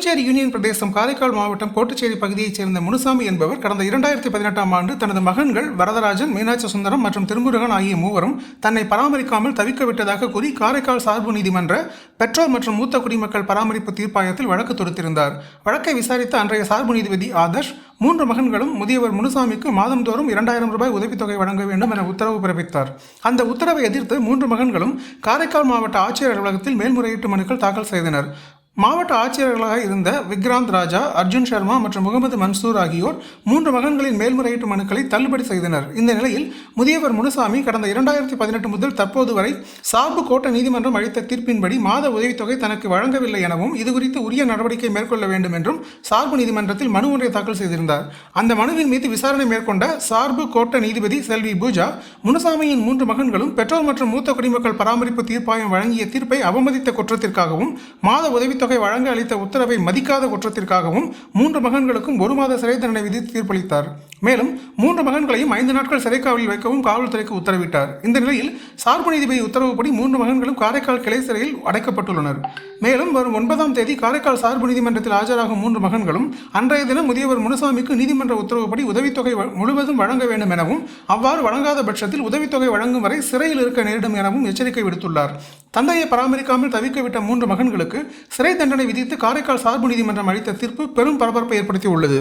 Puducherry union பிரதேசம் காரைக்கால் மாவட்டம் கோட்டுச்சேரி பகுதியைச் சேர்ந்த முனுசாமி என்பவர் கடந்த 2018ஆம் ஆண்டு தனது மகன்கள் வரதராஜன், மீனாட்சி சுந்தரம் மற்றும் திருமுருகன் ஆகிய மூவரும் தன்னை பராமரிக்காமல் தவிக்க விட்டதாக கூறி காரைக்கால் சார்பு நீதிமன்ற பெற்றோர் மற்றும் மூத்த குடிமக்கள் பராமரிப்பு தீர்ப்பாயத்தில் வழக்கு தொடுத்திருந்தார். வழக்கை விசாரித்த அன்றைய சார்பு நீதிபதி ஆதர்ஷ் 3 மகன்களும் முதியவர் முனுசாமிக்கு மாதந்தோறும் 2000 ரூபாய் உதவித்தொகை வழங்க வேண்டும் என உத்தரவு பிறப்பித்தார். அந்த உத்தரவை எதிர்த்து 3 மகன்களும் காரைக்கால் மாவட்ட ஆட்சியர் அலுவலகத்தில் மேல்முறையீட்டு மனுக்கள் தாக்கல் செய்தனர். மாவட்ட ஆட்சியர்களாக இருந்த விக்ராந்த் ராஜா, அர்ஜுன் சர்மா மற்றும் முகமது மன்சூர் ஆகியோர் 3 மகன்களின் மேல்முறையீட்டு மனுக்களை தள்ளுபடி செய்தனர். இந்த நிலையில் முதியவர் முனுசாமி கடந்த 2018 முதல் தற்போது வரை சார்பு கோட்ட நீதிமன்றம் அளித்த தீர்ப்பின்படி மாத உதவித்தொகை தனக்கு வழங்கவில்லை எனவும் இதுகுறித்து உரிய நடவடிக்கை மேற்கொள்ள வேண்டும் என்றும் சார்பு நீதிமன்றத்தில் மனு ஒன்றை தாக்கல் செய்திருந்தார். அந்த மனுவின் மீது விசாரணை மேற்கொண்ட சார்பு கோட்ட நீதிபதி செல்வி பூஜா, முனுசாமியின் 3 மகன்களும் பெற்றோர் மற்றும் மூத்த குடிமக்கள் பராமரிப்பு தீர்ப்பாயம் வழங்கிய தீர்ப்பை அவமதித்த குற்றத்திற்காகவும் மாத உதவி தொகை வழங்க அளித்த உத்தரவை மதிக்காத குற்றத்திற்காகவும் 3 மகன்களுக்கும் 1 மாத சிறை தண்டனை விதித்து தீர்ப்பளித்தார். மேலும் 3 மகன்களையும் 5 நாட்கள் சிறை காவலில் வைக்கவும் காவல்துறைக்கு உத்தரவிட்டார். இந்த நிலையில் சார்பு நீதிபதி உத்தரவுப்படி 3 மகன்களும் காரைக்கால் கிளை சிறையில் அடைக்கப்பட்டுள்ளனர். மேலும் வரும் 9ஆம் தேதி காரைக்கால் சார்பு நீதிமன்றத்தில் ஆஜராகும் 3 மகன்களும் அன்றைய தினம் முதியவர் முனுசாமிக்கு நீதிமன்ற உத்தரவுப்படி உதவித்தொகை முழுவதும் வழங்க வேண்டும் எனவும் அவ்வாறு வழங்காத பட்சத்தில் உதவித்தொகை வழங்கும் வரை சிறையில் இருக்க நேரிடும் எனவும் எச்சரிக்கை விடுத்துள்ளார். தந்தையை பராமரிக்காமல் தவிக்கவிட்ட 3 மகன்களுக்கு சிறை தண்டனை விதித்து காரைக்கால் சார்பு நீதிமன்றம் அளித்த தீர்ப்பு பெரும் பரபரப்பை ஏற்படுத்தி உள்ளது.